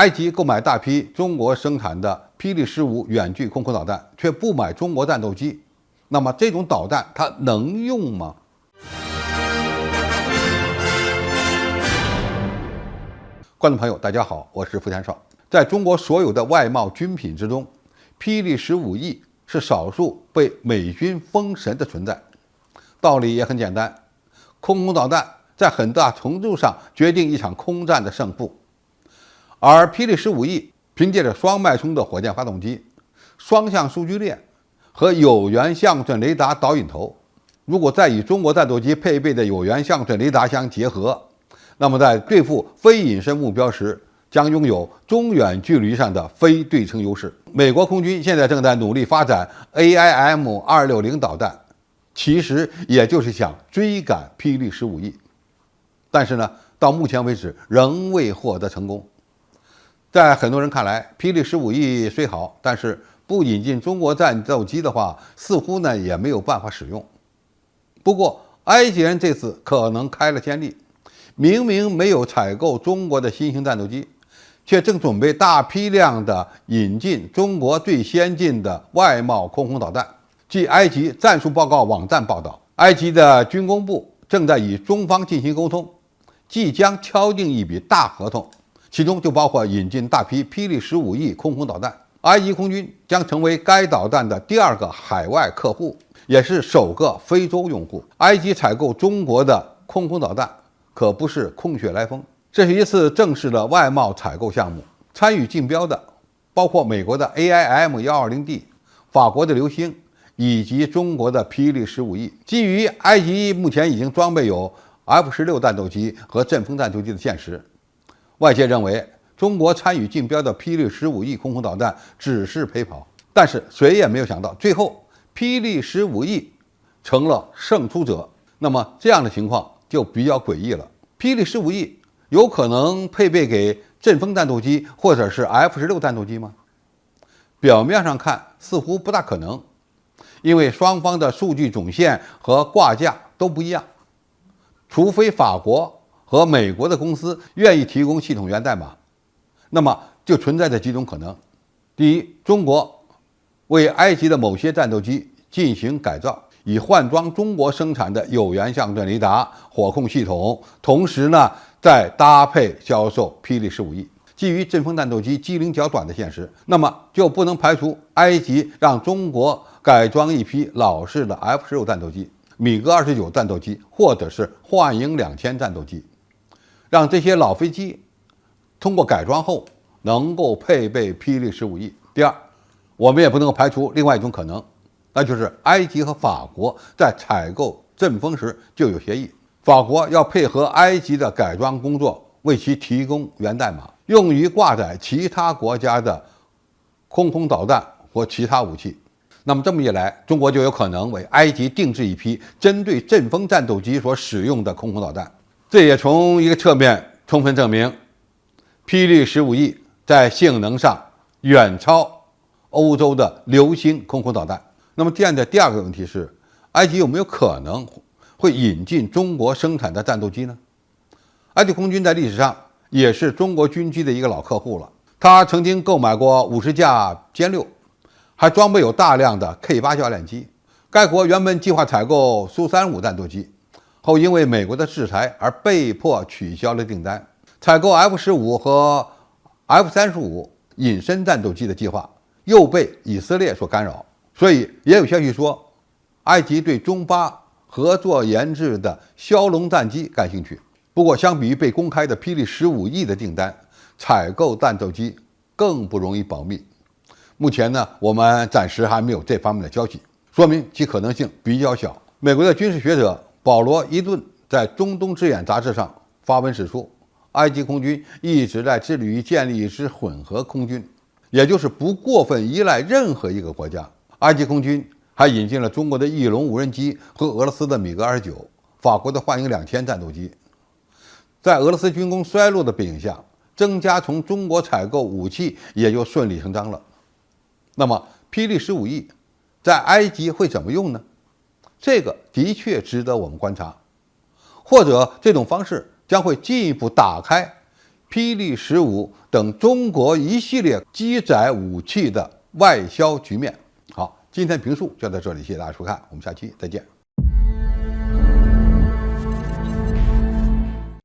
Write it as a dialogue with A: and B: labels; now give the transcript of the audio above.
A: 埃及购买大批中国生产的霹雳15远距空空导弹，却不买中国战斗机，那么这种导弹它能用吗？观众朋友，大家好，我是付天少。在中国所有的外贸军品之中，霹雳15E是少数被美军封神的存在。道理也很简单，空导弹在很大程度上决定一场空战的胜负。而霹雳15E凭借着双脉冲的火箭发动机、双向数据链和有源相准雷达导引头，如果再与中国战斗机配备的有源相准雷达相结合，那么在对付非隐身目标时，将拥有中远距离上的非对称优势。美国空军现在正在努力发展 AIM-260导弹，其实也就是想追赶霹雳15E，但是呢，到目前为止仍未获得成功。在很多人看来，霹雳15E虽好，但是不引进中国战斗机的话，似乎呢也没有办法使用。不过，埃及人这次可能开了先例。明明没有采购中国的新型战斗机，却正准备大批量的引进中国最先进的外贸空导弹。据埃及战术报告网站报道，埃及的军工部正在与中方进行沟通，即将敲定一笔大合同，其中就包括引进大批霹雳15E空导弹。埃及空军将成为该导弹的第二个海外客户，也是首个非洲用户。埃及采购中国的空导弹可不是空穴来风，这是一次正式的外贸采购项目。参与竞标的包括美国的 AIM-120D、法国的流星以及中国的霹雳15E。基于埃及目前已经装备有 F-16战斗机和阵风战斗机的现实，外界认为中国参与竞标的霹雳15E空导弹只是陪跑。但是谁也没有想到，最后霹雳15E成了胜出者。那么这样的情况就比较诡异了。霹雳15E有可能配备给阵风战斗机或者是 F-16战斗机吗？表面上看似乎不大可能，因为双方的数据总线和挂架都不一样，除非法国和美国的公司愿意提供系统源代码，那么就存在着几种可能。第一，中国为埃及的某些战斗机进行改造，以换装中国生产的有源相准雷达、火控系统，同时呢再搭配销售霹雳15E。基于阵风战斗机机龄较短的现实，那么就不能排除埃及让中国改装一批老式的 F-16战斗机、米格29战斗机或者是幻影2000战斗机，让这些老飞机通过改装后能够配备霹雳15E。第二，我们也不能够排除另外一种可能，那就是埃及和法国在采购阵风时就有协议，法国要配合埃及的改装工作，为其提供源代码，用于挂载其他国家的空导弹或其他武器。那么这么一来，中国就有可能为埃及定制一批针对阵风战斗机所使用的空导弹。这也从一个侧面充分证明，霹雳15E在性能上远超欧洲的流星空导弹。那么这样的第二个问题是，埃及有没有可能会引进中国生产的战斗机呢？埃及空军在历史上也是中国军机的一个老客户了，他曾经购买过50架歼6，还装备有大量的 K8 教练机。该国原本计划采购苏35战斗机，后因为美国的制裁而被迫取消了订单。采购 F-15和 F-35隐身战斗机的计划又被以色列所干扰。所以也有消息说，埃及对中巴合作研制的枭龙战机感兴趣。不过相比于被公开的霹雳15E的订单，采购战斗机更不容易保密。目前呢，我们暂时还没有这方面的消息，说明其可能性比较小。美国的军事学者保罗·伊顿在《中东之眼》杂志上发文指出，埃及空军一直在致力于建立一支混合空军，也就是不过分依赖任何一个国家。埃及空军还引进了中国的翼龙无人机和俄罗斯的米格29、法国的幻影2000战斗机。在俄罗斯军工衰落的背景下，增加从中国采购武器也就顺理成章了。那么霹雳15E在埃及会怎么用呢？这个的确值得我们观察，或者这种方式将会进一步打开霹雳15等中国一系列机载武器的外销局面。好，今天评述就到这里，谢谢大家收看，我们下期再见。